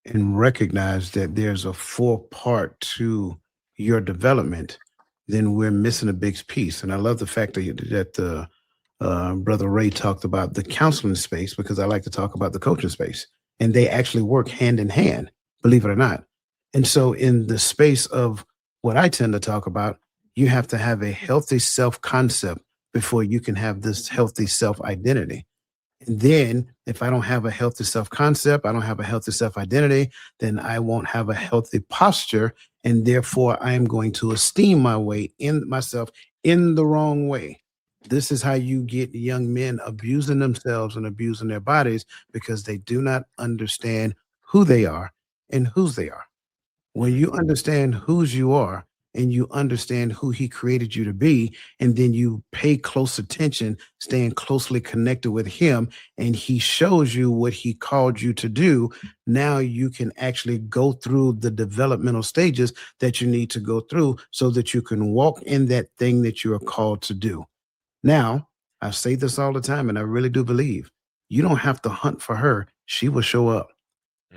and recognize that there's a 4-part to your development, then we're missing a big piece. And I love the fact that Brother Ray talked about the counseling space, because I like to talk about the coaching space, and they actually work hand in hand, believe it or not. And so in the space of what I tend to talk about, you have to have a healthy self-concept before you can have this healthy self-identity. And then if I don't have a healthy self-concept, I don't have a healthy self-identity, then I won't have a healthy posture. And therefore I am going to esteem myself in the wrong way. This is how you get young men abusing themselves and abusing their bodies, because they do not understand who they are and whose they are. When you understand whose you are and you understand who he created you to be, and then you pay close attention, staying closely connected with him, and he shows you what he called you to do, now you can actually go through the developmental stages that you need to go through so that you can walk in that thing that you are called to do. Now, I say this all the time, and I really do believe you don't have to hunt for her. She will show up.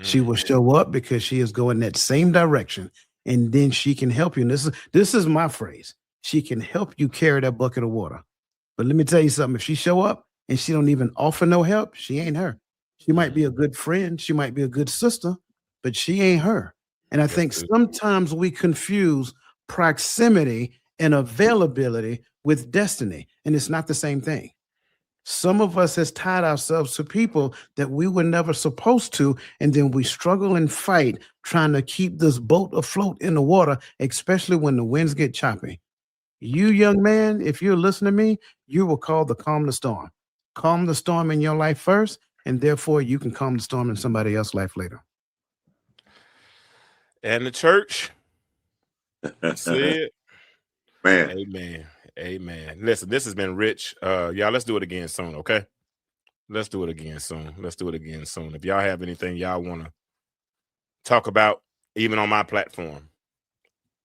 She will show up because she is going that same direction, and then she can help you. And this is my phrase. She can help you carry that bucket of water. But let me tell you something. If she show up and she don't even offer no help, she ain't her. She might be a good friend. She might be a good sister, but she ain't her. And I think sometimes we confuse proximity and availability with destiny, and it's not the same thing. Some of us has tied ourselves to people that we were never supposed to, and then we struggle and fight trying to keep this boat afloat in the water, especially when the winds get choppy. You, young man, if you're listening to me, you will call the calm the storm. Calm the storm in your life first, and therefore you can calm the storm in somebody else's life later. And the church said, Man. Amen. Amen. Listen, this has been rich. Y'all, let's do it again soon, okay? Let's do it again soon. Let's do it again soon. If y'all have anything y'all want to talk about, even on my platform,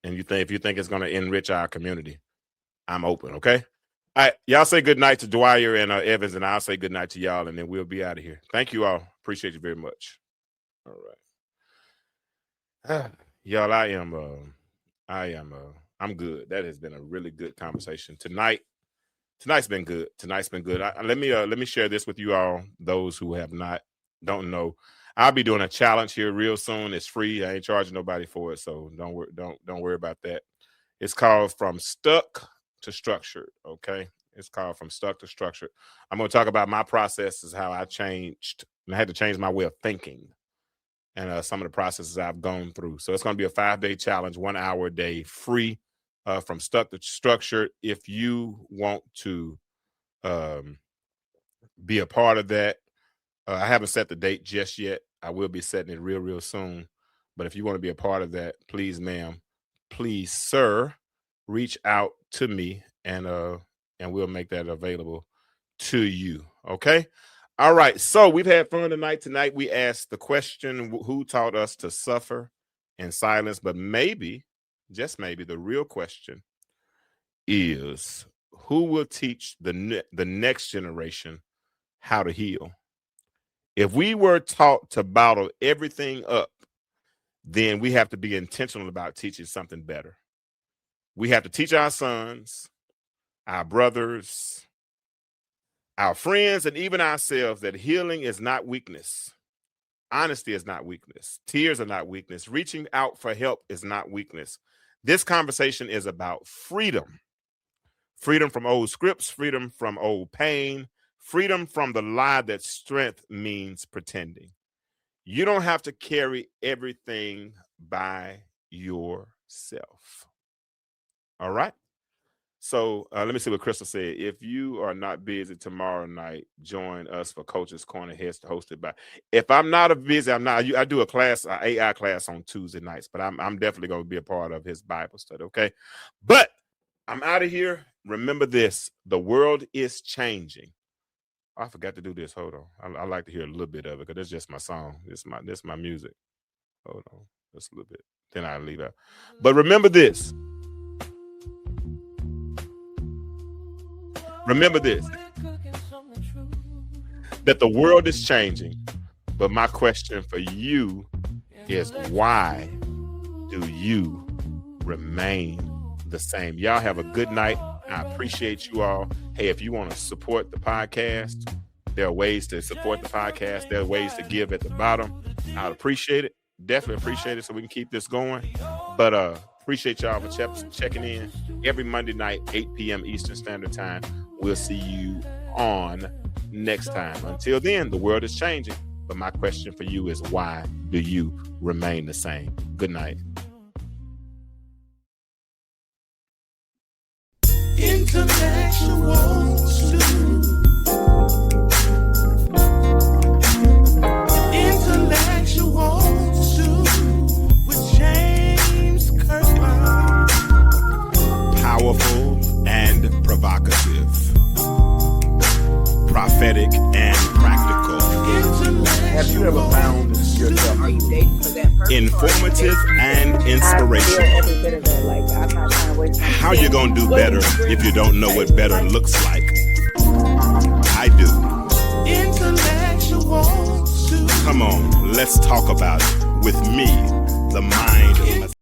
and if you think it's going to enrich our community, I'm open, okay? All right, y'all say good night to Dwyer and Evins, and I'll say good night to y'all, and then we'll be out of here. Thank you all. Appreciate you very much. All right. Y'all, I'm good. That has been a really good conversation tonight. Tonight's been good. Let me share this with you all. Those who don't know, I'll be doing a challenge here real soon. It's free. I ain't charging nobody for it, so don't worry about that. It's called From Stuck to Structured. Okay, it's called From Stuck to Structured. I'm going to talk about my processes, how I had to change my way of thinking, and some of the processes I've gone through. So it's going to be a 5-day challenge, 1 hour a day, free. From Stuck to Structured. If you want to be a part of that, I haven't set the date just yet. I will be setting it real soon. But if you want to be a part of that, please, ma'am, please, sir, reach out to me, and we'll make that available to you. Okay. All right. So we've had fun tonight. Tonight we asked the question, who taught us to suffer in silence? But maybe, just maybe, the real question is, who will teach the next generation how to heal? If we were taught to bottle everything up, then we have to be intentional about teaching something better. We have to teach our sons, our brothers, our friends, and even ourselves that healing is not weakness. Honesty is not weakness. Tears are not weakness. Reaching out for help is not weakness. This conversation is about freedom. Freedom from old scripts, freedom from old pain, freedom from the lie that strength means pretending. You don't have to carry everything by yourself. All right? So let me see what Crystal said. If you are not busy tomorrow night, join us for Coach's Corner hosted by. If I'm not busy, I do a class, an AI class on Tuesday nights, but I'm definitely going to be a part of his Bible study. Okay. But I'm out of here. Remember this: the world is changing. I forgot to do this. Hold on. I like to hear a little bit of it because it's just my song. This is my music. Hold on. Just a little bit. Then I'll leave out. But remember this. Remember this, that the world is changing, but my question for you is, why do you remain the same? Y'all have a good night. I appreciate you all. Hey, if you want to support the podcast, there are ways to support the podcast. There are ways to give at the bottom. I'd appreciate it. Definitely appreciate it so we can keep this going. But appreciate y'all for checking in every Monday night, 8 p.m. Eastern Standard Time. We'll see you on next time. Until then, the world is changing. But my question for you is, why do you remain the same? Good night. Intellectuals with James Kirklin. prophetic and practical, Have you ever found yourself? Are you dating for that person? informative and I feel inspirational. every bit of that. Like, I'm not trying to waste my How you gonna do better if you don't know what better looks like? I do. Intellectual. Come on, let's talk about it with me, the mind.